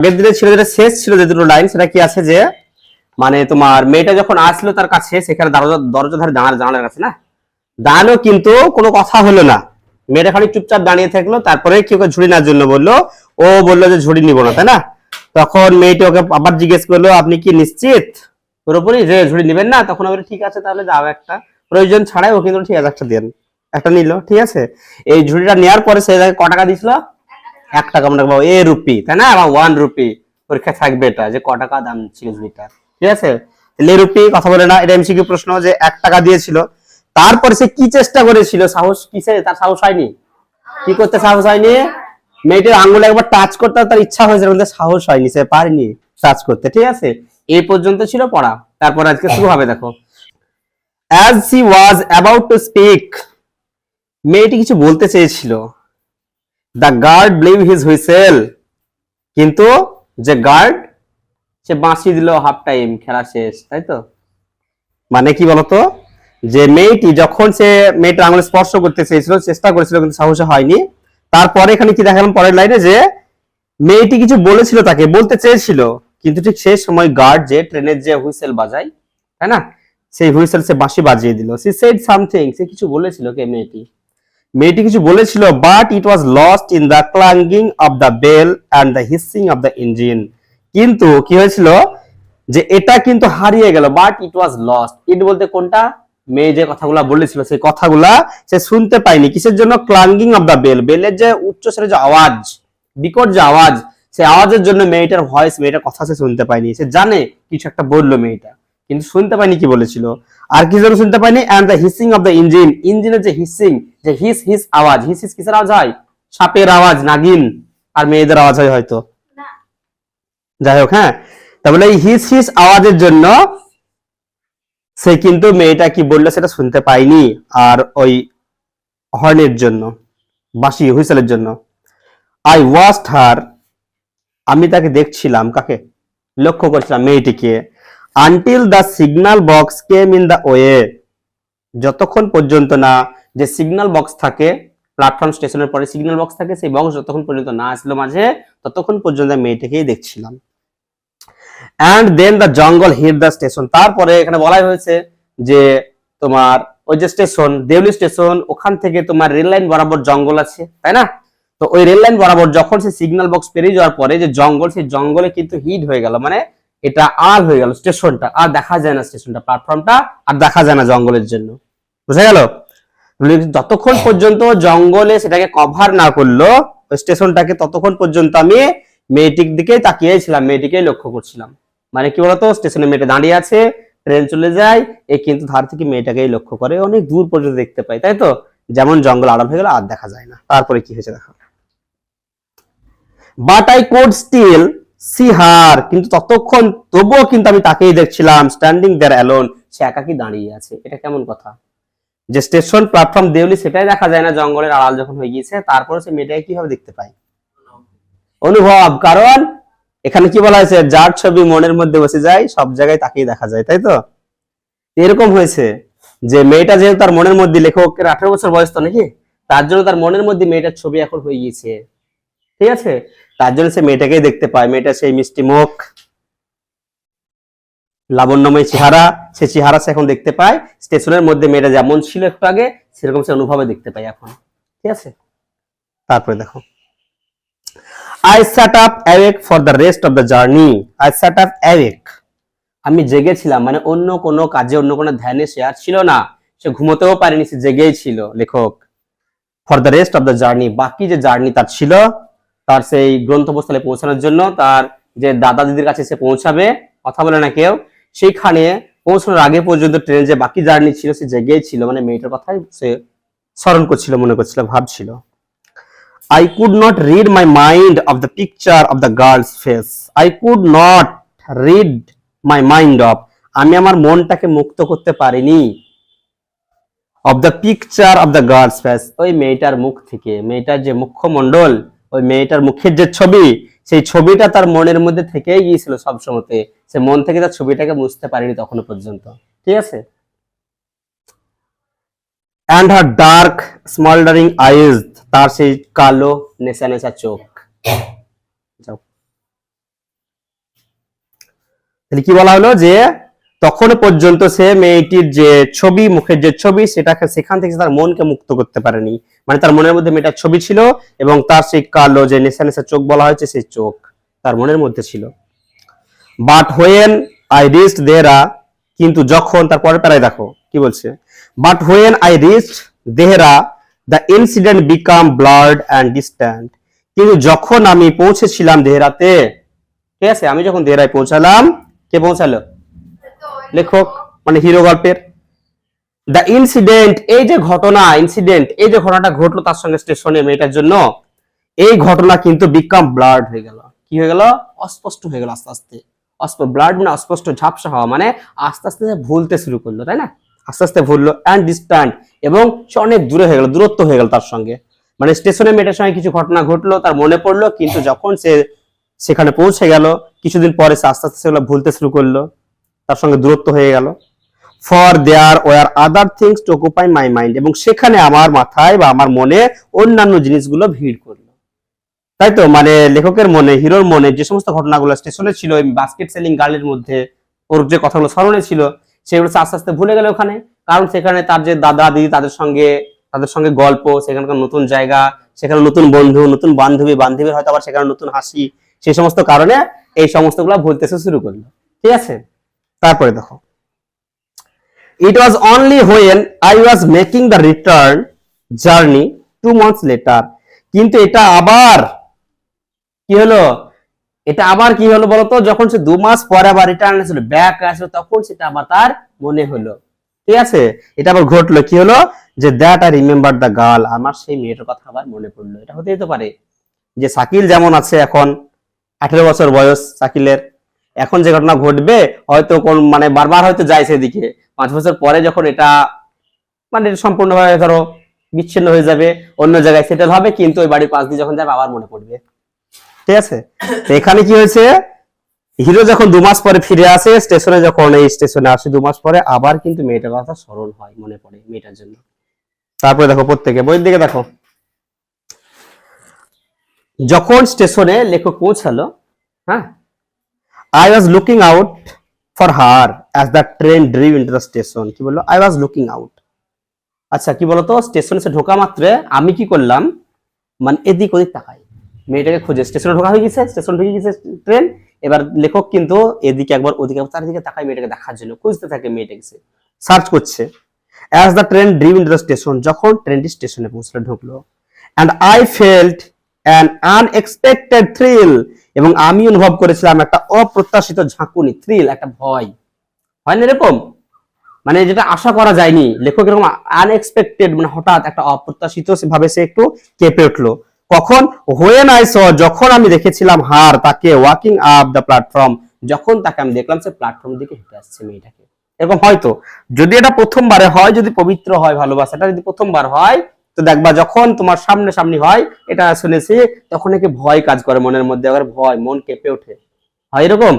আগের দিনে ছিল যেটা শেষ ছিল যে দুটো লাইন, সেটা কি আছে যে মানে তোমার মেয়েটা যখন আসলো তার কাছে, সেখানে দরজা ধারে জানালার কাছে না দাঁড়ানো, কিন্তু কোনো কথা হলো না। মেয়েটা খালি চুপচাপ দাঁড়িয়ে থাকলো। তারপরে কি ওকে ঝুড়ি নেওয়ার জন্য বললো, ও বললো যে ঝুড়ি নিবো না, তাই না? তখন মেয়েটি ওকে আবার জিজ্ঞেস করলো, আপনি কি নিশ্চিত পুরোপুরি যে ঝুড়ি নিবেন না? তখন আমি ঠিক আছে তাহলে যাও, একটা প্রয়োজন ছাড়াই ও কিন্তু ঠিক আছে একটা দেন, একটা নিল, ঠিক আছে। এই ঝুড়িটা নেওয়ার পরে সে ক টাকা দিছিল? 1 টাকা। মনে রাখবো এ রুপি, তাই না? বা 1 রুপি পরীক্ষা থাকবে এটা, যে ক টাকা দাম ছিল ঝুড়িটা, ঠিক আছে। লে রুপি কথা বলে না, এটা এমসিকিউ প্রশ্ন, যে 1 টাকা দিয়েছিল। তারপরে সে কি চেষ্টা করেছিল, সাহস কিসে তার সাহস হয়নি, কি করতে সাহস হয়নি? মেয়েটির আঙ্গুলে একবার টাচ করতে তার ইচ্ছা হয়েছে, কিন্তু সাহস হয়নি, সে পারেনি টাচ করতে, ঠিক আছে। এই পর্যন্ত ছিল পড়া। তারপর আজকে শুরু হবে, দেখো। as she was about to speak, মেয়েটি কিছু বলতে চেয়েছিল। the guard blew his whistle, কিন্তু যে গার্ড সে বাঁশি দিল, হাফ টাইম, খেলা শেষ, তাই তো। মানে কি বলতো, যে মেয়েটি যখন সে মেয়েটার আঙুলে স্পর্শ করতে চেয়েছিল, চেষ্টা করেছিল, কিন্তু সাহস হয়নি। তারপরে এখানে কি দেখালাম পরের লাইনে, যে মেয়েটি কিছু বলেছিল, তাকে বলতে চেয়েছিল, কিন্তু ঠিক সেই সময় গার্ড যে ট্রেনের যে হুইসেল বাজায়, তাই না, সেই হুইসেল সে বাঁশি বাজিয়ে দিল। সি সেড সামথিং, সে কিছু বলেছিল, কে মেয়েটি, মেয়েটি কিছু বলেছিল, but it was lost in the clanging of the bell and the hissing of the engine. কিন্তু কি হয়েছিল, যে এটা কিন্তু হারিয়ে গেল। বাট ইট ওয়াজ লস্ট, ইট বলতে কোনটা, মেয়ে যে কথাগুলা বলেছিল সেই কথাগুলা সে শুনতে পায়নি। কিসের জন্য? ক্লাঙ্গিং অফ দ্য বেল, বেলের যে উচ্চ স্বরের যে আওয়াজ, বিকট যে আওয়াজ, সেই আওয়াজের জন্য মেয়েটার ভয়েস, মেয়েটার কথা সে শুনতে পায়নি। সে জানে কিছু একটা বললো মেয়েটা, কিন্তু শুনতে পায়নি কি বলেছিল। আর কি জন্য শুনতে পায়নি? And the hissing of the engine, ইঞ্জিনের যে হিসিং, যে হিস হিস আওয়াজ, হিস হিস কিসের আওয়াজ হয়? সাপের আওয়াজ, নাগিন আর মেয়েদের আওয়াজ হয় হয়তো, যাই হোক। হ্যাঁ, তাহলে এই হিস হিস আওয়াজের জন্য সে কিন্তু মেয়েটা কি বললো সেটা শুনতে পায়নি। আর ওই হর্নের জন্য, বাঁশি হুইসেলের জন্য। আই ওয়াচড হার, আমি তাকে দেখছিলাম, কাকে? লক্ষ্য করছিলাম, মেয়েটিকে। Until the signal box came in the way, যতক্ষণ পর্যন্ত না যে সিগন্যাল বক্স থাকে প্ল্যাটফর্ম স্টেশনের পরে সিগন্যাল বক্স থাকে, সেই বক্স যতক্ষণ পর্যন্ত না আসলো মাঝে, ততক্ষণ পর্যন্ত মেয়েটাকেই দেখছিলাম। And then the jungle hit the station, তারপরে এখানে বলাই হয়েছে যে তোমার ওই যে স্টেশন, দেউলি স্টেশন, ওখান থেকে তোমার রেল লাইন বরাবর জঙ্গল আছে, তাই না? তো ওই রেল লাইন বরাবর যখন সে সিগন্যাল বক্স পেরিয়ে যাওয়ার পরে যে জঙ্গল, সেই জঙ্গলে কিন্তু হিট হয়ে গেল, মানে এটা আড়াল হয়ে গেল স্টেশনটা, আর দেখা যায় না স্টেশনটা, প্ল্যাটফর্মটা আর দেখা যায় না জঙ্গলের জন্য, বুঝা গেল? যতক্ষণ পর্যন্ত জঙ্গলে সেটাকে কভার না করলো স্টেশনটাকে, ততক্ষণ পর্যন্ত আমি মেয়েটির দিকে তাকিয়েছিলাম, মেয়েটিকে লক্ষ্য করছিলাম। মানে কি বলতো, স্টেশনে মেয়েটা দাঁড়িয়ে আছে, ট্রেন চলে যায়, এ কিন্তু ধার থেকে মেয়েটাকেই লক্ষ্য করে, অনেক দূর পর্যন্ত দেখতে পাই, তাই তো। যেমন জঙ্গল আড়াল হয়ে গেল, আর দেখা যায় না। তারপরে কি হয়েছে দেখো। But I could still see her, কিন্তু ততক্ষণ তবুও কিন্তু আমি তাকেই দেখছিলাম, স্ট্যান্ডিং দেয়ার অ্যালোন, সে একাকী দাঁড়িয়ে আছে। এটা কেমন কথা, যে স্টেশন প্ল্যাটফর্ম দেউলি সেটাই দেখা যায় না, জঙ্গলের আড়াল যখন হয়ে গিয়েছে, তারপরে সে মেয়েটাকে কিভাবে দেখতে পায়? অনুভব। কারণ এখানে কি বলা হয়েছে, যার ছবি মনের মধ্যে বসে যায় সব জায়গায় তাকেই দেখা যায়, তাই তো। এরকম হয়েছে যে মেয়েটা যেহেতু তার মনের মধ্যে, লেখকের 18 বছর বয়স তো নাকি, তার জন্য তার মনের মধ্যে মেয়েটার ছবি এখন হয়ে গিয়েছে, ঠিক আছে। তার জন্য সে মেয়েটাকেই দেখতে পায়, মেয়েটা সেই মিষ্টি মুখ, লাবণ্যময় চেহারা, সে চেহারা সে এখন দেখতে পায়। স্টেশনের মধ্যে মেয়েটা যেমন ছিল একটু আগে, সেরকম সে অনুভবে দেখতে পায় এখন, ঠিক আছে। তারপরে দেখো, I sat up awake for the rest of the journey. I sat up awake, আমি জেগেছিলাম, মানে অন্য কোনো কাজে, অন্য কোনো ধ্যানে সে আর ছিল না, সে ঘুমোতেও পারেনি, সে জেগেই ছিল লেখক। For the rest of the journey, বাকি যে জার্নি তার ছিল, তার সেই গন্তব্যস্থলে পৌঁছানোর জন্য, তার যে দাদা দিদির কাছে সে পৌঁছাবে, কথা বলে না কেউ, সেইখানে পৌঁছানোর আগে পর্যন্ত ট্রেনের যে বাকি জার্নি ছিল, সে জেগেই ছিল, মানে মেয়েটার কথাই সে স্মরণ করছিল, মনে করছিল, ভাবছিল। I could not read my mind of the picture of the girl's face. I could not read my mind of, আমি আমার মনটাকে মুক্ত করতে পারিনি, of the picture of the girl's face, ওই মেয়েটার মুখ থেকে, মেয়েটার যে মুখমণ্ডল, ওই মেয়েটার মুখের যে ছবি, সেই ছবিটা তার মনের মধ্যে থেকেই গিয়েছিল সব সময়তে, সে মন থেকে তার ছবিটাকে মুছতে পারেনি তখনো পর্যন্ত, ঠিক আছে। and her dark smoldering eyes, তার সেই কালো নেশা নেশা চোখ। যাও। তাহলে কি বলা হলো যে তখন পর্যন্ত সে মেয়েটির যে ছবি, মুখের যে ছবি, সেটাকে সেখান থেকে তার মনকে মুক্ত করতে পারেনি। মানে তার মনের মধ্যে মেয়েটার ছবি ছিল এবং তার সেই কালো যে নেশা নেশা চোখ বলা হয়েছে, সেই চোখ তার মনের মধ্যে ছিল। But when I reached Dehra, কিন্তু যখন, তার পরের প্যারায় দেখো কি বলছে, but when I reached Dehra the incident became blurred and distant, কিন্তু যখন আমি পৌঁছেছিলাম দেহরাতে, ঠিক আছে, আমি যখন দেহরায় পৌঁছালাম, কে পৌঁছালো? লেখক, মানে হিরো গল্পের। দ্য ইনসিডেন্ট, এই যে ঘটনা, ইনসিডেন্ট এই যে ঘটনাটা ঘটলো তার সঙ্গে স্টেশনে মেয়েটার জন্য, এই ঘটনা কিন্তু বিকাম ব্লার্ড হয়ে গেল। কি হয়ে গেল? অস্পষ্ট হয়ে গেল আস্তে আস্তে। ব্লাড মানে অস্পষ্ট, ঝাপসা হওয়া, মানে আস্তে আস্তে ভুলতে শুরু করলো, তাই না? আস্তে আস্তে ভুললো। অ্যান্ড ডিস্ট্যান্ট, এবং সে অনেক দূরে হয়ে গেল, দূরত্ব হয়ে গেল তার সঙ্গে। মানে স্টেশনে মেয়েটার সঙ্গে কিছু ঘটনা ঘটলো, তার মনে পড়লো, কিন্তু যখন সে সেখানে পৌঁছে গেল, কিছুদিন পরে সে আস্তে আস্তে সেগুলো ভুলতে শুরু করলো, তার সঙ্গে দূরত্ব হয়ে গেল। For there were other things to occupy my mind, এবং সেখানে আমার মাথায় বা আমার মনে অন্যান্য জিনিসগুলো ভিড় করলো। তাই তো, মানে লেখকের মনে, হিরোর মনে যে সমস্ত ঘটনাগুলো স্টেশনে ছিল, বাস্কেট সেলিং গার্লের মধ্যে ওর যে কথাগুলো স্মরণে ছিল, সেগুলো আস্তে আস্তে ভুলে গেল ওখানে। কারণ সেখানে তার যে দাদা দিদি, তাদের সঙ্গে গল্প, সেখানকার নতুন জায়গা, সেখানে নতুন বন্ধু, নতুন বান্ধবীর হয়তো আবার সেখানে নতুন হাসি, সেই সমস্ত কারণে এই সমস্তগুলো ভুলতে শুরু করলো। ঠিক আছে, তারপরে দেখো, it was only when I was making the return journey 2 months later, কিন্তু এটা আবার কি হলো, বলতো, যখন সে 2 মাস পরে আবার রিটার্ন আসলো, ব্যাক আসলো, তখন সেটা আবার তার মনে হলো। ঠিক আছে, এটা আবার ঘটলো, কি হলো, যে that I remember the girl, আমার সেই মেয়েটার কথা আবার মনে পড়লো। এটা হতেই তো পারে যে শাকিল যেমন আছে, এখন 18 বছর বয়স শাকিলের, এখন যে ঘটনা ঘটবে হয়তো কোন, মানে বারবার হয়তো যায় সেদিকে, 5 বছর পরে যখন এটা মানে সম্পূর্ণভাবে ধরো বিচ্ছিন্ন হয়ে যাবে, অন্য জায়গায় সেটেল হবে, কিন্তু ওই বাড়ির পাশ দিয়ে যখন যাবে আবার মনে পড়বে। ঠিক আছে, তো এখানে কি হয়েছে, হিরো যখন 2 মাস পরে ফিরে আসে স্টেশনে, যখন এই স্টেশনে আসে 2 মাস পরে, আবার কিন্তু মেয়েটার কথা স্মরণ হয়, মনে পড়ে মেয়েটার জন্য। তারপরে দেখো, প্রত্যেকে বইয়ের দিকে দেখো, যখন স্টেশনে লেখক পৌঁছালো, হ্যাঁ, I was looking out for her as the train drew into the station. কি বললো? I was looking out. আচ্ছা, কি বলতো, স্টেশনে সে ঢোকা মাত্রে আমি কি করলাম, মানে এদিক ওদিক তাকাই, মেয়েটাকে খুঁজে। স্টেশনে ঢোকা হয়ে গেছে, স্টেশন ঢুকে গেছে ট্রেন, এবার লেখক কিন্তু এদিকে একবার ওদিকে একবার চারিদিকে তাকাই, মেয়েটাকে দেখার জন্য খুঁজতে থাকে, মেয়েটাকে সে সার্চ করছে। As the train drew into the station, যখন ট্রেনটি স্টেশনে পৌঁছলো, ঢুকলো, and I felt an unexpected thrill, এবং আমি অনুভব করেছিলাম একটা অপ্রত্যাশিত ঝাঁকুনি, থ্রিল, একটা ভয় হয় না এরকম, মানে যেটা আশা করা যায়নি। লেখক এরকম আনএক্সপেক্টেড, মানে হঠাৎ একটা অপ্রত্যাশিত ভাবে সে একটু কেঁপে উঠলো। কখন? হোয়েন আই স, যখন আমি দেখেছিলাম হার, তাকে, ওয়াকিং আপ দ্য প্ল্যাটফর্ম, যখন তাকে আমি দেখলাম সে প্ল্যাটফর্ম দিকে হেঁটে আসছে মেয়েটাকে। এরকম হয়তো যদি এটা প্রথমবারে হয়, যদি পবিত্র হয় ভালোবাসাটা, যদি প্রথমবার হয়, তো দেখবা যখন তোমার সামনে সামনি হয়, এটা শুনেছি, তখন একে ভয় কাজ করে মনের মধ্যে, আবার ভয়, মন কেঁপে ওঠে, হয় এরকম।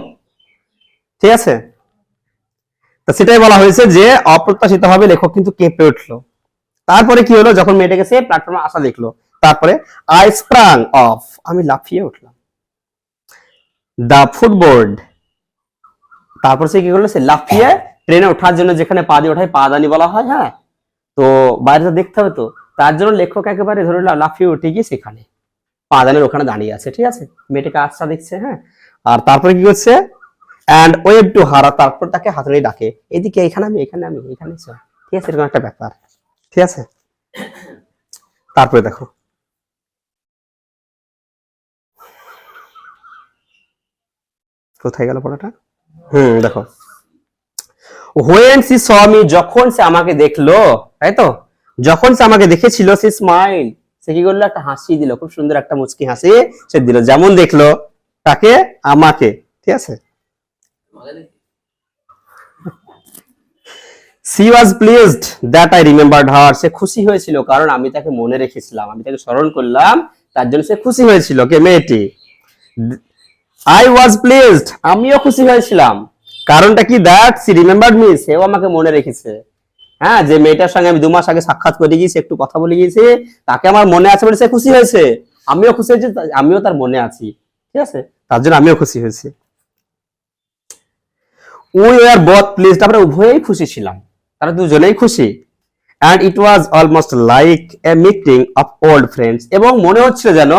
ঠিক আছে, তো সেটাই বলা হয়েছে যে অপ্রত্যাশিত ভাবে লেখক কিন্তু কেঁপে উঠলো। তারপরে কি হলো, যখন মেয়েটাকে সে প্ল্যাটফর্মে আসা দেখলো, তারপরে আই স্প্রাং অফ, আমি লাফিয়ে উঠলাম দা ফুটবোর্ড, তারপর সে কি করলো, সে লাফিয়ে ট্রেনে ওঠার জন্য, যেখানে পা দিয়ে ওঠায় পাদানি বলা হয়, হ্যাঁ, তো বাইরে দেখতে হবে, তো তার জন্য লেখক একেবারে ধরে লাফিয়ে উঠে গিয়ে সেখানে পাদানের ওখানে দাঁড়িয়ে আছে। ঠিক আছে, মেয়েটাকে আসতে দেখছে, হ্যাঁ, আর তারপরে কি করছে, অ্যান্ড ওয়েভ টু হার, তারপর তাকে হাতে ডাকে, এদিকে, এখানে আমি, এখানে আমি, এখানে। ঠিক আছে, এরকম একটা ব্যাপার। ঠিক আছে, তারপরে দেখো, কোথায় গেল পড়াটা, দেখো, হোয়েন সি স মি, যখন সে আমাকে দেখলো, তাই তো, যখন সে আমাকে দেখেছিল, সে স্মাইল, সে কি করলো, একটা হাসি দিল, খুব সুন্দর একটা মুচকি হাসি সে দিল, যেমন দেখলো তাকে, আমাকে। ঠিক আছে, she was pleased that I remembered her, সে খুশি হয়েছিল কারণ আমি তাকে মনে রেখেছিলাম, আমি তাকে স্মরণ করলাম, তার জন্য সে খুশি হয়েছিল, কে, মেয়েটি। I was pleased, আমিও খুশি হয়েছিলাম, কারণটা কি, that she remembered me, সেও আমাকে মনে রেখেছে। হ্যাঁ, যে মেয়েটার সঙ্গে আমি 2 মাস আগে সাক্ষাৎ করে গিয়েছি, একটু কথা বলে গিয়েছি, তাকে আমার মনে আছে বলে সে খুশি হয়েছে, আমিও খুশি হয়েছি, আমিও তার মনে আছি। ঠিক আছে, তার জন্য আমিও খুশি হয়েছি। উই আর বোথ প্লিজড, আমরা উভয়েই খুশি ছিলাম, তারা দুজনেই খুশি। And it was almost like a meeting of old friends, এবং মনে হচ্ছিল যেন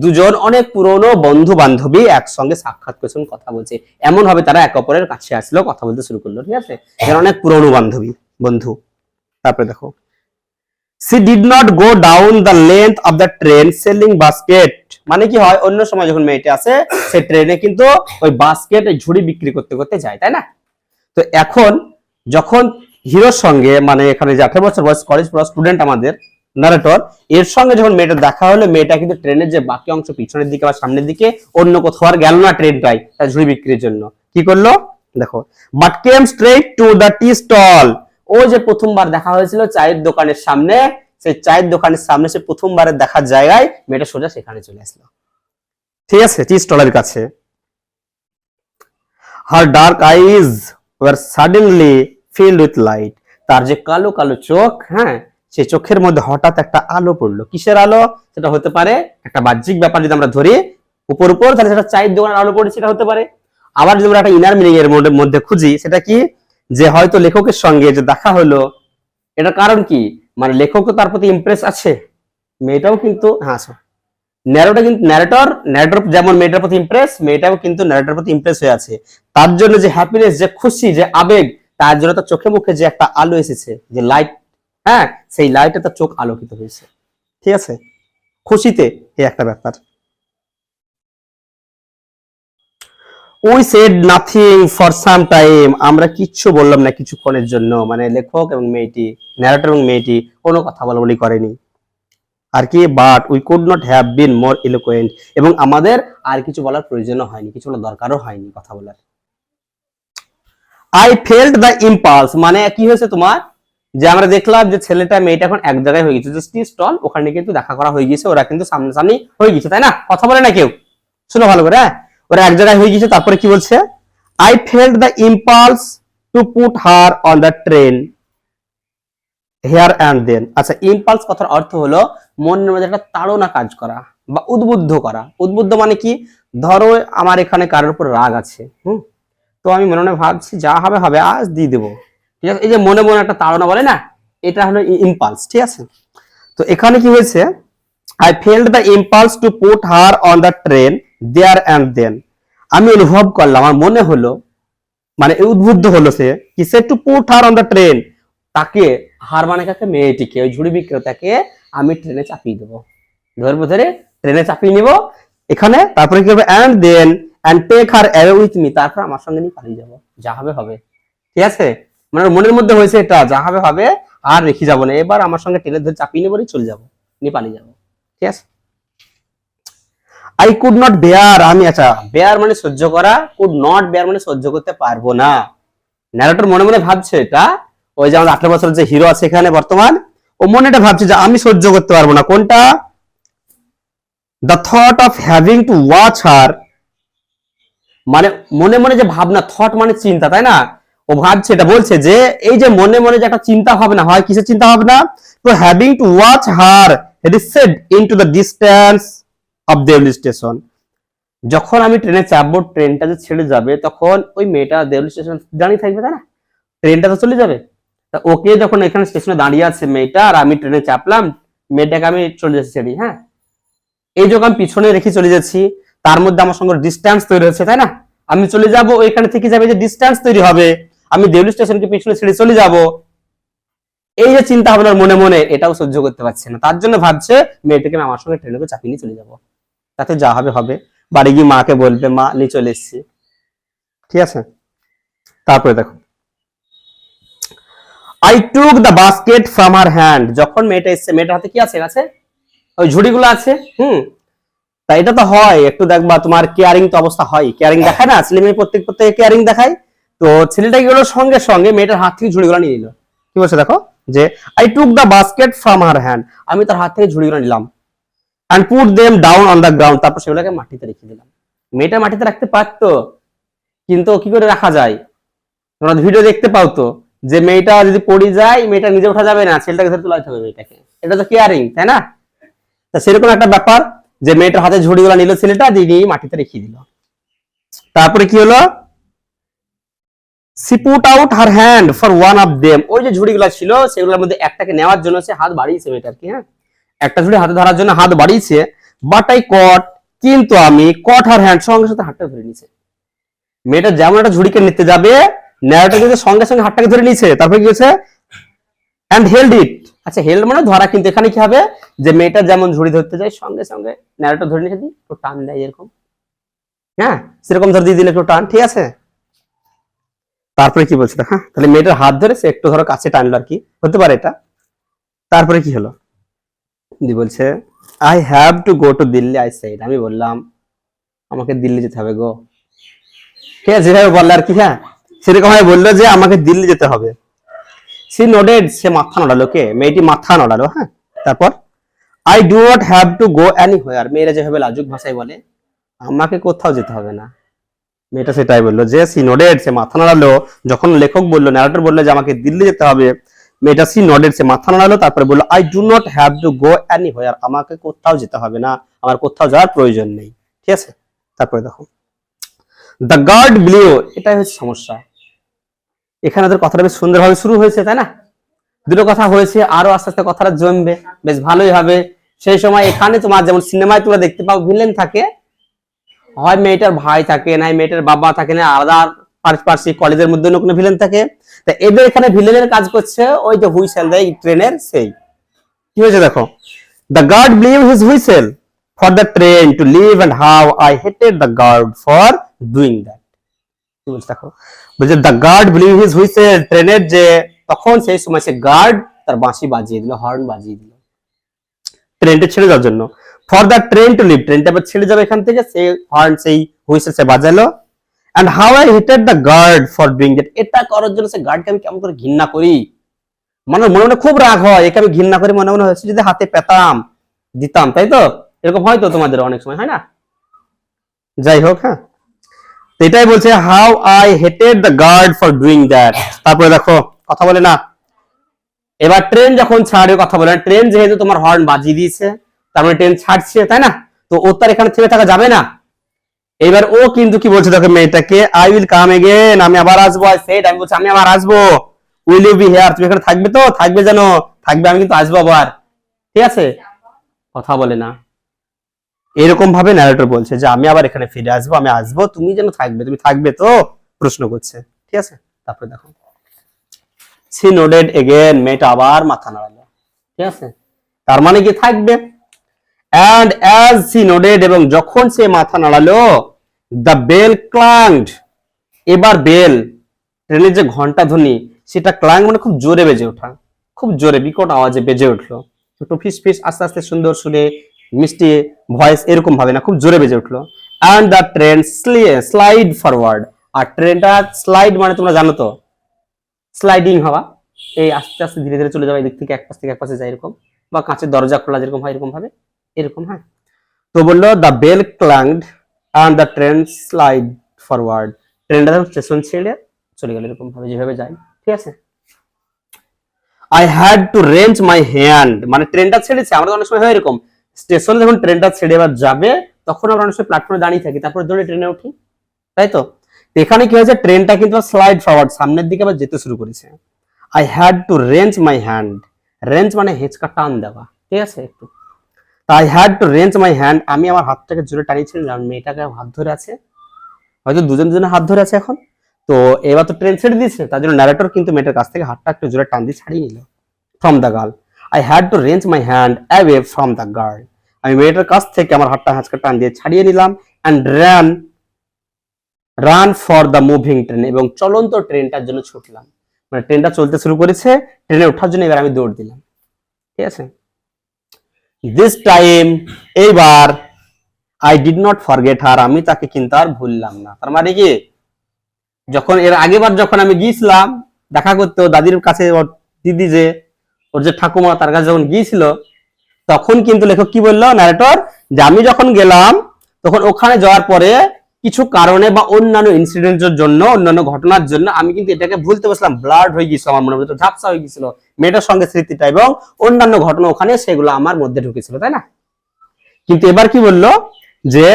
দুজন অনেক পুরনো বন্ধু বান্ধবী একসঙ্গে সাক্ষাৎ করেছেন, কথা বলছে, এমন ভাবে তারা একে অপরের কাছে আসলো, কথা বলতে শুরু করলো, ঠিক আছে, যেন অনেক পুরনো বান্ধবী বন্ধু। তারপরে দেখো, C did not go down the length of the train selling basket, মানে কি হয়, অন্য সময় যখন মেয়েটা আসে সে ট্রেনে কিন্তু ওই বাস্কেট ঝুড়ি বিক্রি করতে করতে যায়, তাই না? তো এখন যখন হিরোর সঙ্গে, মানে এখানে যে 18 বছর বয়স কলেজ পড়া স্টুডেন্ট আমাদের নারেটর, এর সঙ্গে যখন মেয়েটা দেখা হলো, মেয়েটা কিন্তু ট্রেনের যে বাকি অংশ পিছনের দিকে বা সামনের দিকে অন্য কোথাও আর গেল না ট্রেনটাই তার ঝুড়ি বিক্রির জন্য, কি করলো দেখো, but came straight to the tea stall, ও যে প্রথমবার দেখা হয়েছিল চায়ের দোকানের সামনে, সেই চায়ের দোকানের সামনে সে প্রথমবারের দেখার জায়গায় মেয়েটা সোজা সেখানে চলে আসলো, ঠিক আছে, টি স্টলের কাছে। Her dark eyes were suddenly filled with light, তার যে কালো কালো চোখ, হ্যাঁ, সেই চোখের মধ্যে হঠাৎ একটা আলো পড়লো। কিসের আলো? সেটা হতে পারে একটা বাহ্যিক ব্যাপার যদি আমরা ধরি উপর উপর, তাহলে সেটা চায়ের দোকানের আলো পড়ে, সেটা হতে পারে। আবার যদি আমরা একটা ইনার মিনিং এর মধ্যে খুঁজি, সেটা কি, যে হয়তো লেখকের সঙ্গে যে দেখা হলো, এটার কারণ কি, মানে লেখকও তার প্রতি ইমপ্রেস আছে, মেয়েটাও কিন্তু, হ্যাঁ ন্যারেটর কিন্তু ন্যারেটর যেমন মেয়েটার প্রতি ইমপ্রেস, মেয়েটাও কিন্তু ন্যারেটর প্রতি ইমপ্রেস হয়ে আছে। তার জন্য যে হ্যাপিনেস, যে খুশি, যে আবেগ, তার জন্য তার চোখে মুখে যে একটা আলো এসেছে, যে লাইট, হ্যাঁ, সেই লাইটে তার চোখ আলোকিত হয়েছে, ঠিক আছে, খুশিতে, এই একটা ব্যাপার। We sat nothing for some time, আমরা কিচ্ছু বললাম না কিছুক্ষণের জন্য, মানে লেখক এবং মেয়েটি, ন্যারেটর এবং মেয়েটি কোনো কথা বলাবলি করেনি আর কি, but we could not have been more eloquent, এবং আমাদের আর কিছু বলার প্রয়োজনও হয়নি, কিছু বলার দরকারও হয়নি কথা বলার। আই ফেল্ট দ্য ইম্পালস, মানে কি হয়েছে তোমার, যে আমরা দেখলাম যে ছেলেটা মেয়েটা এখন এক জায়গায় হয়ে গেছে, জাস্ট স্টল, ওখানে কিন্তু দেখা করা হয়ে গেছে, ওরা কিন্তু সামনাসামনি হয়ে গেছে, তাই না? কথা বলে না কেউ, শুনো ভালো করে, হ্যাঁ, ওরা এক জায়গায় হয়ে গেছে। তারপরে কি বলছে, I felt the impulse to put her on the train here and then. আচ্ছা, ইম্পালস কথার অর্থ হলো মনের মধ্যে একটা তাড়না কাজ করা বা উদ্বুদ্ধ করা। উদ্বুদ্ধ মানে কি, ধরো আমার এখানে কারোর উপর রাগ আছে, তো আমি মনে মনে ভাবছি যা হবে হবে, আজ দিয়ে দেবো, ঠিক আছে, এই যে মনে মনে একটা তাড়না বলে না, এটা হলো ইম্পালস, ঠিক আছে। তো এখানে কি হয়েছে, I felt the impulse to put her on the train there and then, আমি অনুভব করলাম, আমার মনে হলো, মানে উদ্বুদ্ধ হলো সে, কি সে to put her on the train, তাকে, হার মানে কাকে, মেয়েটিকে, ওই ঝুড়ি বিক্রেতাকে আমি ট্রেনে চাপিয়ে দেবো, ধরবো, ধরে ট্রেনে চাপিয়ে নিব এখানে, তারপরে কি হবে, and then and take her away with me, তারপর আমার সঙ্গে নিয়ে পালিয়ে যাবো, যা হবে হবে, ঠিক আছে, মানে মনের মধ্যে হয়েছে এটা, যা হবে হবে, আর রেখে যাবো না, এবার আমার সঙ্গে ট্রেনে ধরে চাপিয়ে নেবো, চলে যাবো, নিয়ে পালিয়ে যাবো, ঠিক আছে। আই কুড নট বেয়ার, আমি, আচ্ছা, বেয়ার মানে সহ্য করা, কুড নট বেয়ার মানে সহ্য করতে পারবো না। ন্যারেটর মনে মনে ভাবছে এটা, ওই যে আমাদের 18 বছরের যে হিরো আছে এখানে বর্তমান, ও মনে এটা ভাবছে যে আমি সহ্য করতে পারবো না, কোনটা, the thought of having to watch her, মানে মনে মনে যে ভাবনা, থট মানে চিন্তা, তাই না, ও ভাবছে, এটা বলছে যে এই যে মনে মনে যে একটা চিন্তা ভাবনা হয়, কিসের চিন্তা ভাবনা, তো having to watch her recede into the distance of Deoli station, যখন আমি ট্রেনে চাপবো, ট্রেনটা যে ছেড়ে যাবে, তখন ওই মেয়েটা দেউলি স্টেশন দাঁড়িয়ে থাকবে, তাই না, ট্রেনটা তো চলে যাবে, তা ওকে যখন এখানে স্টেশনে দাঁড়িয়ে আছে মেয়েটা, আর আমি ট্রেনে চাপলাম, মেয়েটাকে আমি চলে যাচ্ছি ছেড়ে, হ্যাঁ, এই যখন আমি পিছনে রেখে চলে যাচ্ছি, তার মধ্যে আমার সঙ্গে ডিস্টেন্স তৈরি হচ্ছে, তাই না, আমি চলে যাব, ওইখানে থেকে যাবে, যে ডিস্টেন্স তৈরি হবে, আমি দেউলি স্টেশনকে পিছনে ছেড়ে চলে যাব, এই যে চিন্তা ভাবনার মনে মনে, এটাও সহ্য করতে পারছে না, তার জন্য ভাবছে মেয়েটাকে আমি আমার সঙ্গে ট্রেনে চাপিয়ে নিয়ে চলে যাব, তাতে যা হবে হবে, বাড়ি গিয়ে মাকে বলবে, মা নিয়ে চলে এসেছি, ঠিক আছে। তারপরে দেখো, I took the basket from her hand, যখন মেয়েটা এসছে, মেয়েটার হাতে কি আছে, কাছে ওই ঝুড়িগুলো আছে, তাই এটা তো হয়, একটু দেখবা তোমার কেয়ারিং তো অবস্থা হয়, কেয়ারিং দেখায় না, ছেলে মেয়ে প্রত্যেকে কেয়ারিং দেখায়, তো ছেলেটা কি হলো, সঙ্গে সঙ্গে মেয়েটার হাত থেকে ঝুড়িগুলো নিয়ে নিল, কি বলছে দেখো, যে I took the basket from her hand, আমি তার হাত থেকে ঝুড়িগুলো নিলাম, and put them down on the ground, তারপর সেগুলোকে মাটিতে রেখে দিলাম। মেয়েটা মাটিতে রাখতে পারতো, কিন্তু কি করে রাখা যায়, তোমরা ভিডিও দেখতে পাও তো, যে মেয়েটা যদি পড়ে যায়, মেয়েটা নিজে ওঠা যাবে না, ছেলেটাকে ধরে তোলাতে হবে মেয়েটাকে, এটা তো কেয়ারিং, তাই না, তা সেরকম একটা ব্যাপার, যে মেয়েটার হাতে ঝুড়িগুলো নিল ছেলেটা, দিয়ে মাটিতে রেখে দিল। তারপরে কি হলো, she put out her hand for one of them, ওই যে ঝুড়িগুলো ছিল সেগুলোর মধ্যে একটাকে নেওয়ার জন্য সে হাত বাড়িয়েছে মেয়েটার কি, হ্যাঁ একটা ঝুড়ি হাতে ধরার জন্য হাত বাড়িয়েছে, বাট আই কট, কিন্তু আমি কট হার হ্যান্ড, সঙ্গে সাথে হাতটা ধরে নিয়েছে। মেয়েটা যেমন একটা ঝুড়িকে নিতে যাবে, নেওয়াটা কিন্তু সঙ্গে সঙ্গে হাতটাকে ধরে নিয়েছে, তারপরে কি হয়েছে and held it, আচ্ছা হেল্ড মানে ধরা, কিন্তু এখানে কি হবে যে মেয়েটা যেমন ঝুড়ি ধরতে যায় সঙ্গে সঙ্গে নেওয়াটা ধরে নিয়েছে, একটু টান দেয় এরকম, হ্যাঁ সেরকম ধরে দিয়ে দিলে একটু টান, ঠিক আছে। তারপরে কি বলছে হ্যাঁ, তাহলে মেয়েটার হাত ধরে সে একটু ধরো কাছে টানলো আর কি, হতে পারে এটা। তারপরে কি হলো, বলছে I have to go to Delhi, I said, আমি বললাম আমাকে দিল্লি যেতে হবে গো, ঠিক আছে যেভাবে বললো আর কি, হ্যাঁ সেরকম ভাবে বললো যে আমাকে দিল্লি যেতে হবে। সি নোডেড, সে মাথা নাড়ালো, কে মেয়েটি মাথা নাড়ালো, হ্যাঁ। তারপর I do not have to go anywhere, মেয়েরা যেভাবে লাজুক ভাষায় বলে আমাকে কোথাও যেতে হবে না, মেয়েটা সেটাই বললো যে সি নোডেড, সে মাথা নাড়ালো, যখন লেখক বললো ন্যারেটর বললো যে আমাকে দিল্লি যেতে হবে, মেয়েটা সি নোডেড, সে মাথা নাড়ালো, তারপরে বললো I do not have to go anywhere, আমাকে কোথাও যেতে হবে না, আমার কোথাও যাওয়ার প্রয়োজন নেই, ঠিক আছে। তারপরে দেখো দ্য গার্ড ব্লিউ, এটাই হচ্ছে সমস্যা, এখানে ওদের কথাটা বেশ সুন্দরভাবে শুরু হয়েছে তাই না, দুটো কথা হয়েছে, আরো আস্তে আস্তে কথাটা জমবে, বেশ ভালোই হবে। সেই সময় এখানে তোমার যেমন সিনেমায় তোমরা দেখতে পাও ভিলেন থাকে, হয় মেয়েটার ভাই থাকে, না মেয়েটার বাবা থাকে, না আলাদা পারিপার্শ্বিক কলেজের মধ্যে কোনো ভিলেন থাকে, তা এদের এখানে ভিলেনের কাজ করছে ওই যে হুইসেল দেয় ট্রেনের, সেই কি হয়েছে দেখো, the guard blew his whistle for the train to leave and how I hated the guard for doing that, কি বলছে দেখো, বলছে the guard blew his whistle, ট্রেনের যে তখন সেই সময় সে গার্ড তার বাঁশি বাজিয়ে দিল, হর্ন বাজিয়ে দিল ট্রেনটা ছেড়ে যাওয়ার জন্য, for the train to leave, ট্রেনটা এবার ছেড়ে যাবে এখান থেকে, সেই হর্ন সেই হুইসেল সে বাজালো, and how I hated the guard for doing that, এটা করার জন্য সে গার্ডকে আমি কেমন করে ঘৃণা করি, মনে মনে খুব রাগ হয়, একে আমি ঘৃণা করি, মনে মনে হচ্ছে যদি হাতে পেতাম দিতাম, তাই তো এরকম হয়তো তোমাদের অনেক সময় হয় না, যাই হোক, হ্যাঁ এটাই বলছে how I hated the guard for doing that. তারপরে দেখো কথা বলে না, এবার ট্রেন যখন ছাড়ে, কথা বলে না, ট্রেন যেহেতু তোমার হর্ন বাজিয়ে দিয়েছে তার মানে ট্রেন ছাড়ছে তাই না, তো ও তার এখানে থেমে থাকা যাবে না, এবার ও কিন্তু কি বলছে দেখো মেয়েটাকে, আই উইল কাম এগেন, আমি আবার আসবো, আই সেড, আমি বলছি আমি আবার আসবো, উইল ইউ বি হিয়ার, তুমি এখানে থাকবে তো, থাকবে যেন, থাকবে, আমি কিন্তু আসবো আবার, ঠিক আছে, কথা বলে না, এরকম ভাবে ন্যারেটর বলছে যে আমি আবার এখানে ফিরে আসবো, আমি আসবো, তুমি যেন থাকবে, তুমি থাকবে তো, প্রশ্ন করছে, ঠিক আছে। তারপরে দেখো সি নোডেড এগেন, মেয়েটা আবার মাথা নাড়ালো, ঠিক আছে, তার মানে কি থাকবে, and as she nodded, এবং যখন সে মাথা নাড়ালো, the bell clanged, এবার বেল ট্রেনের যে ঘন্টা ধ্বনি সেটা ক্লাং মানে খুব জোরে বেজে ওঠা, খুব জোরে বিকট আওয়াজে বেজে উঠলো, একটু ফিস ফিস আস্তে আস্তে সুন্দর সুরে মিষ্টি ভয়েস এরকম ভাবে না, খুব জোরে বেজে উঠলো, and the train slide forward, আর ট্রেনটা স্লাইড মানে তোমরা জানো তো স্লাইডিং হওয়া, এই আস্তে আস্তে ধীরে ধীরে চলে যাওয়া, এদিক থেকে এক পাশে যায় এরকম, বা কাঁচের দরজা খোলা যেরকম হয় এরকম ভাবে, এরকম, হ্যাঁ। তো বললো the bell clanged and the train slide forward, ট্রেনটা স্টেশন ছেড়ে চলে গেল এরকম ভাবে যেভাবে যায়, ঠিক আছে। I had to wrench my hand, মানে ট্রেনটা ছেড়েছে, আমরা অনেক সময় হয় এরকম স্টেশনে যখন ট্রেনটা ছেড়ে এবার যাবে তখন আমরা অনেক সময় প্ল্যাটফর্মে দাঁড়িয়ে থাকি, তারপরে ধরে ট্রেনে উঠি, তাই তো, এখানে কি হয়েছে ট্রেনটা কিন্তু স্লাইড ফরওয়ার্ড সামনের দিকে আবার যেতে শুরু করেছে, I had to wrench my hand, range মানে হেঁচকা টান দেওয়া, ঠিক আছে একটু, I had to wrench my hand, আমি আমার হাতটাকে জোরে টানিয়েছিলাম, মেয়েটাকে হাত ধরে আছে, হয়তো দুজনে হাত ধরে আছে এখন, তো এবার তো ট্রেন ছেড়ে দিয়েছে, তার জন্য ন্যারেটর কিন্তু মেয়েটার কাছ থেকে হাতটা একটু জোরে টান দিয়ে ছাড়িয়ে নিল, from the girl, I had to wrench my hand away from the girl, আমি মেয়েটার কাছ থেকে আমার হাতটা হাঁচকা টান দিয়ে ছাড়িয়ে নিলাম, and run for the moving train, এবং চলন্ত ট্রেনটার জন্য ছুটলাম, মানে ট্রেনটা চলতে শুরু করেছে, ট্রেনে ওঠার জন্য এবার আমি দৌড় দিলাম, ঠিক আছে। দিস টাইম, এইবার I did not forget her, আমি তাকে কিন্তু আর ভুললাম না, তার মানে কি যখন এর আগেবার যখন আমি গিয়েছিলাম দেখা করতে দাদির কাছে, ওর দিদি যে ওর যে ঠাকুমা তার কাছে যখন গিয়েছিল, তখন কিন্তু লেখক কি বললো ন্যারেটর, যে আমি যখন গেলাম তখন ওখানে যাওয়ার পরে কিছু কারণে বা অন্যান্য ইনসিডেন্টের জন্য, অন্যান্য ঘটনার জন্য আমি কিন্তু এটাকে ভুলতে বসলাম, ব্লাড হয়ে গেছিল আমার মনের ভিতরে, ঝাপসা হয়ে গেছিল মেয়েটার সঙ্গে স্মৃতিটা, এবং অন্যান্য ঘটনা ওখানে সেগুলো আমার মধ্যে ঢুকেছিল, তাই না। কিন্তু এবার কি বললো যে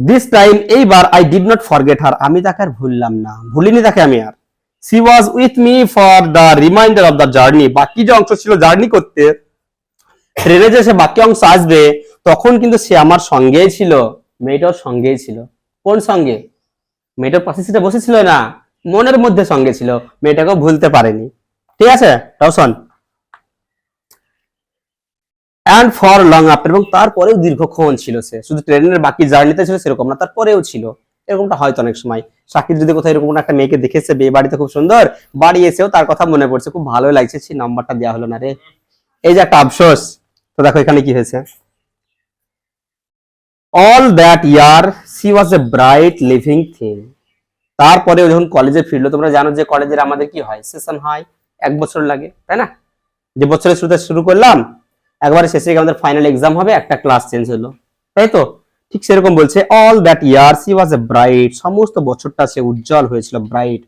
দিস টাইম এইবার I did not forget her, আমি তাকে আর ভুললাম না, ভুলিনি তাকে আমি আর। She was with me for the remainder of the journey, বাকি যে অংশ ছিল জার্নি করতে, ট্রেনে যে সে বাকি অংশ আসবে তখন কিন্তু সে আমার সঙ্গেই ছিল, মেয়েটার সঙ্গেই ছিল। কোন সঙ্গে? মেয়েটার পাশে সিটে বসেছিল না, মনের মধ্যে সঙ্গে ছিল, মেয়েটাকেও ভুলতে পারেনি। ঠিক আছে, Roshan. And for long after, এবং তারপরেও দীর্ঘক্ষণ ছিল সে, শুধু ট্রেনের বাকি জার্নিতে ছিল সেরকম না, তারপরেও ছিল। এরকমটা হয়তো অনেক সময় শাকিব যদি কোথাও এরকম একটা মেয়েকে দেখেছে, বিয়ে বাড়িতে খুব সুন্দর, বাড়ি এসেও তার কথা মনে পড়ছে, খুব ভালো লাগছে, সেই নাম্বারটা দেওয়া হলো না রে, এই যে একটা আফসোস। তো দেখো এখানে কি হয়েছে, all that year C was a bright living thing. তারপরে যখন কলেজে ফিরলো, তোমরা জানো যে কলেজের আমাদের কি হয়, সেশন হয়, 1 বছর লাগে, তাই না? যে বছরের শুরুতে শুরু করলাম, একবারে শেষে আমাদের ফাইনাল এক্সাম হবে, একটা ক্লাস চেঞ্জ হলো, তাই তো? ঠিক সেরকম বলছে, all that year C was a bright, সমস্ত বছরটা সে উজ্জ্বল হয়েছিল, ব্রাইট।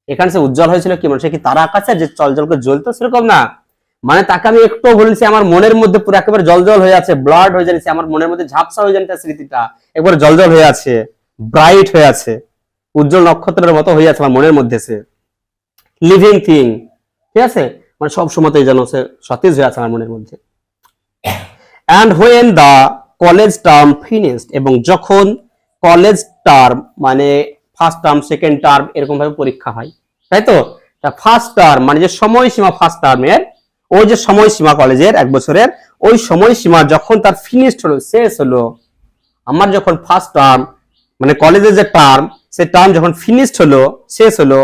এখানে সে উজ্জ্বল হয়েছিল কি, মানে সে কি তারা আকাশে যে জল জল করে জ্বলতো সেরকম না, মানে তাকে আমি একটু বলেছি আমার মনের মধ্যে পুরো একেবারে জল জল হয়ে আছে, ব্লাড হয়ে যাচ্ছে, আমার মনের মধ্যে ঝাপসা হয়ে যাচ্ছে, স্মৃতিটা একবারে জল জল হয়ে আছে, ব্রাইট হয়ে আছে, উজ্জ্বল নক্ষত্রের মতো হয়ে আছে আমার মনের মধ্যে সে, লিভিং থিং। ঠিক আছে, মানে সব সময়তেই যেন সে সতেজ হয়ে আছে আমার মনের মধ্যে। And when the college term finished, এবং যখন কলেজ টার্ম মানে ফার্স্ট টার্ম সেকেন্ড টার্ম এরকম ভাবে পরীক্ষা হয়, তাই তো? ফার্স্ট টার্ম মানে যে সময়সীমা ফার্স্ট টার্মের, ওই যে সময়সীমা কলেজের 1 বছরের, ওই সময়সীমা যখন তার ফিনিশড হলো, শেষ হলো, আমার যখন ফার্স্ট টার্ম মানে কলেজের যে টার্ম, সে টার্ম যখন ফিনিশড হলো, শেষ হলো,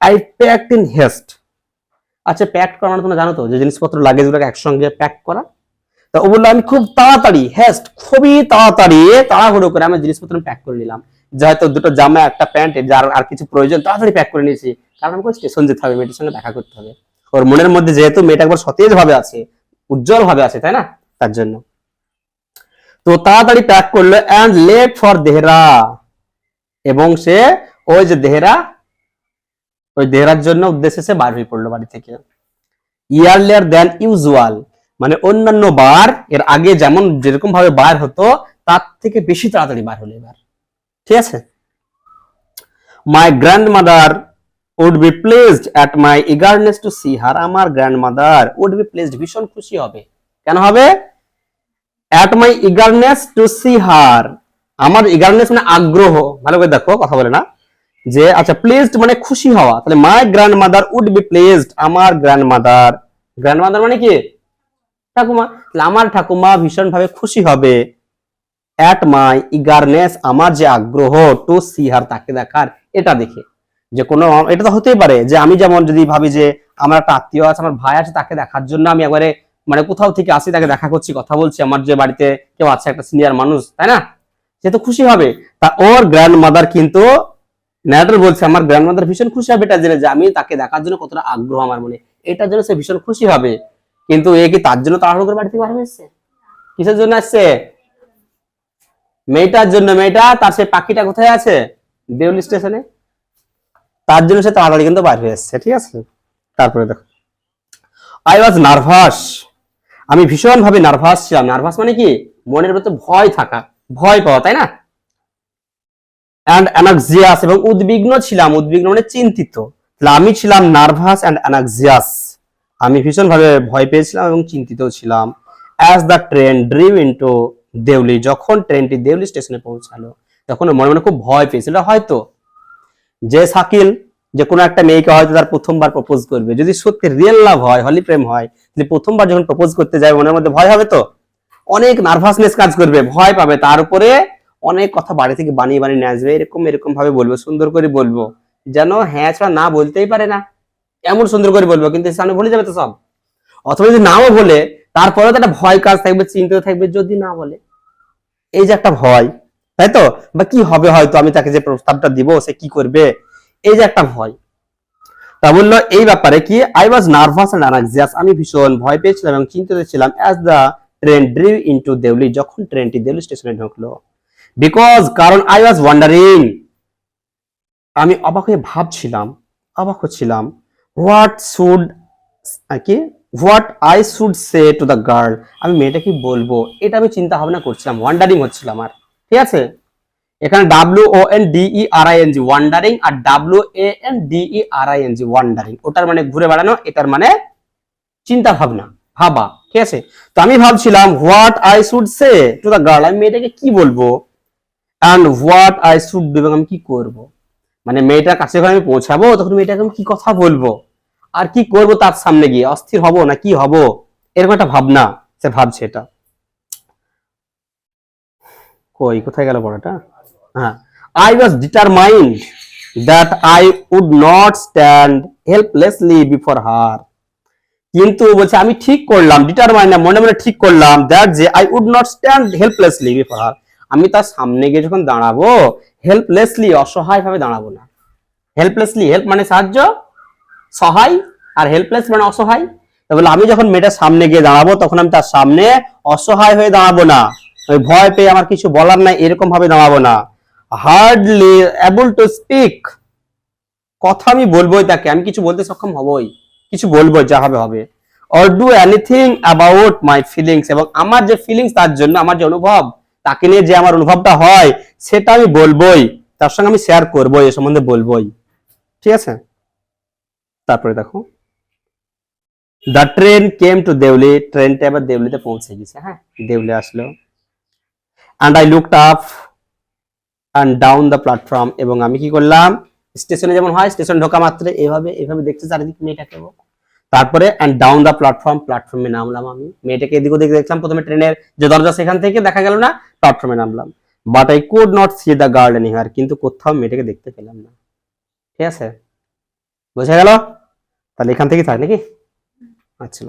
আই প্যাকড ইন হেস্ট। আচ্ছা, প্যাক করা মানে তোমরা জানো তো, যে জিনিসপত্র লাগে যেগুলোকে একসঙ্গে প্যাক করা। তা ও বললো আমি খুব তাড়াতাড়ি, হেস্ট খুবই তাড়াতাড়ি, তাড়াহুড়ো করে আমি জিনিসপত্র প্যাক করে নিলাম, যে হয়তো 2টো জামা একটা প্যান্ট, যার আর কিছু প্রয়োজন, তাড়াতাড়ি প্যাক করে নিয়েছি, কারণ আমাকে স্টেশন যেতে হবে, মেয়েটার সঙ্গে দেখা করতে হবে। ওর মনের মধ্যে যেহেতু মেয়েটা একবার সতেজ ভাবে আছে, উজ্জ্বল ভাবে আছে, তাই না, তার জন্য। তো তাড়াতাড়ি প্যাক করলো, অ্যান্ড লেট ফর দেহরা, এবং সে ওই যে দেহরা, ওই দেহরার জন্য উদ্দেশ্যে সে বার হয়ে পড়লো বাড়ি থেকে, ইয়ারলিয়ার দ্যান ইউজুয়াল, মানে অন্যান্য বার এর আগে যেমন যেরকম ভাবে বার হতো তার থেকে বেশি তাড়াতাড়ি বার হলো এবার। ঠিক আছে, my grandmother would be placed at my eagerness to see her, আমার গ্র্যান্ডমাদার উড বি প্লেসড, ভীষণ খুশি হবে, কেন হবে? At my eagerness to see her, আমার ইগারনেস মানে আগ্রহ, ভালো করে দেখো, কথা বলে না যে, আচ্ছা প্লেসড মানে খুশি হওয়া, তাহলে my grandmother would be placed, আমার গ্র্যান্ডমাদার, গ্র্যান্ডমাদার মানে কি, ঠাকুমা, আমার ঠাকুমা ভীষণ ভাবে খুশি হবে, অ্যাট মাই ইগারনেস, আমার যে আগ্রহ, টু সি হার, তাকে দেখার, এটা দেখে। যে কোনো, এটা তো হতেই পারে যে আমি যেমন যদি ভাবি যে আমার একটা আত্মীয় আছে, আমার ভাই আছে, তাকে দেখার জন্য আমি একবারে মানে কোথাও থেকে আসি, তাকে দেখা করছি, কথা বলছি, আমার যে বাড়িতে কেউ আছে একটা সিনিয়র মানুষ, তাই না, সে তো খুশি হবে। তা ওর গ্র্যান্ডমাদার কিন্তু, ন্যারেটর বলছে আমার গ্র্যান্ডমাদার ভীষণ খুশি হবে এটা জেনে, যে আমি তাকে দেখার জন্য কতটা আগ্রহ আমার মনে, এটার জন্য সে ভীষণ খুশি হবে। কিন্তু এ কি তার জন্য তাড়াহুড়ো করে বাড়ি থেকে বার হয়ে এসেছে? কিসের জন্য আসছে? মেয়েটার জন্য। মেয়েটা তার সেই পাখিটা কোথায় আছে? দেউলি স্টেশনে, তার জন্য সে তাড়াতাড়ি কিন্তু বার হয়ে এসছে। ঠিক আছে, তারপরে দেখো, আই ওয়াজ নার্ভাস, আমি ভীষণ ভাবে নার্ভাস ছিলাম। নার্ভাস মানে কি, মনের ভেতর ভয় থাকা, ভয় পাওয়া, তাই না? অ্যান্ড অ্যানাক্সিয়াস, এবং উদ্বিগ্ন ছিলাম, উদ্বিগ্ন মানে চিন্তিত, তাহলে আমি ছিলাম নার্ভাস অ্যান্ড অ্যানাক্সিয়াস, আমি ভীষণ ভাবে ভয় পেয়েছিলাম এবং চিন্তিত ছিলাম। As the train drew into Deoli, যখন ট্রেনটি দেউলি স্টেশনে পৌঁছালো, তখন মনে মনে খুব ভয় পেয়েছিল। হয়তো যে শাকিল যে কোনো একটা মেয়েকে হয়তো তার প্রথমবার প্রপোজ করবে, যদি সত্যি রিয়েল লাভ হয়, হলি প্রেম হয়, যদি প্রথমবার যখন প্রপোজ করতে যায় মনের মধ্যে ভয় হবে, তো অনেক নার্ভাসনেস কাজ করবে, ভয় পাবে, তার উপরে অনেক কথা বাড়ি থেকে বানিয়ে বানিয়ে নিয়ে আসবে, এরকম এরকম ভাবে বলবো, সুন্দর করে বলবো, যেন হ্যাঁ ছাড়া না বলতেই পারে না, এমন সুন্দর করে বলবো, কিন্তু সামনে ভুলে যাবে তো সব। অথবা যদি নাও বলে, তারপরে তো একটা ভয় কাজ থাকবে, চিন্তিত থাকবে, যদি না বলে, এই যে একটা ভয়, তাই তো? বা কি হবে, হয়তো আমি তাকে যে প্রস্তাবটা দিব সে কি করবে, এই যে একটা ভয়। তা বললো এই ব্যাপারে কি, I was nervous and anxious, আমি ভীষণ ভয় পেয়েছিলাম এবং চিন্তিত ছিলাম, as the train drew into Deoli, যখন ট্রেনটি দেউলি স্টেশনে ঢুকলো, বিকজ কারণ, আই ওয়াজ ওয়ান্ডারিং, আমি অবাক হয়ে ভাবছিলাম, অবাক হচ্ছিলাম, হোয়াট শুড কি, what I should say to the girl, আমি মেয়েটা কি বলবো, এটা আমি চিন্তা ভাবনা করছিলাম, ওয়ান্ডারিং হচ্ছিলাম। আর ঠিক আছে, এখানে WONDERING ওয়ান্ডারিং, আর WANDERING ওয়ান্ডারিং, ওটার মানে ঘুরে বেড়ানো, এটার মানে চিন্তা ভাবনা, ভাবা। ঠিক আছে, তো আমি ভাবছিলাম what I should say to the girl, আমি মেয়েটাকে কি বলবো, and what I should do, আমি কি করব, মানে মেয়েটার কাছে যখন আমি পৌঁছাবো তখন মেয়েটাকে আমি কি কথা বলবো আর কি করব, তার সামনে গিয়ে অস্থির হব না কি হব, এরকম একটা ভাবনা সে ভাবছে। এটা কোথায় গেল পড়াটা, হ্যাঁ, I was determined that I would not stand helplessly before her, কিন্তু বলছে আমি ঠিক করলাম, ডিটারমাইন্ড না, মনে মনে ঠিক করলাম, দ্যাট যে I would not stand helplessly before her, আমি তার সামনে গিয়ে যখন দাঁড়াবো হেল্পলেসলি অসহায় ভাবে দাঁড়াবো না। হেল্পলেসলি, হেল্প মানে সাহায্য, সহায়, আর হেল্পলেস মানে অসহায়। বলে আমি যখন মেয়েটার সামনে গিয়ে দাঁড়াবো তখন আমি তার সামনে অসহায় হয়ে দাঁড়াবো না, ওই ভয় পেয়ে আমার কিছু বলার নাই এরকম ভাবে দাঁড়াবো না। হার্ডলি এবল টু স্পিক, কথা আমি বলবোই, তাকে আমি কিছু বলতে সক্ষম হবই, কিছু বলবো, যা হবে হবে। Or do anything about my feelings, এবং আমার যে ফিলিংস, তার জন্য আমার যে অনুভব, তাকে নিয়ে যে আমার অনুভবটা হয় সেটা আমি বলবোই, তার সঙ্গে আমি শেয়ার করবোই, এ সম্বন্ধে বলবোই। ঠিক আছে, তারপরে দেখো, the train came to Deoli, ট্রেনটা এবার দেউলিতে পৌঁছে গেছে। হ্যাঁ, দেউলি আসলো, and I looked up and down the platform, এবং আমি কি করলাম, স্টেশনে যেমন হয়, স্টেশন ঢোকা মাত্র এভাবে এভাবে দেখতে চারিদিক মেয়েটাকে, তারপরে অ্যান্ড ডাউন দ্য প্ল্যাটফর্ম, প্ল্যাটফর্মে নামলাম, আমি মেয়েটাকে এদিক ওদিক দেখলাম, প্রথমে ট্রেনের যে দরজা সেখান থেকে দেখা গেল না, প্ল্যাটফর্মে নামলাম, but I could not C the girl anywhere, কিন্তু কোথাও মেয়েটাকে দেখতে পেলাম না। ঠিক আছে, বোঝা গেল, তাহলে এখান থেকেই থাক নাকি, আচ্ছা।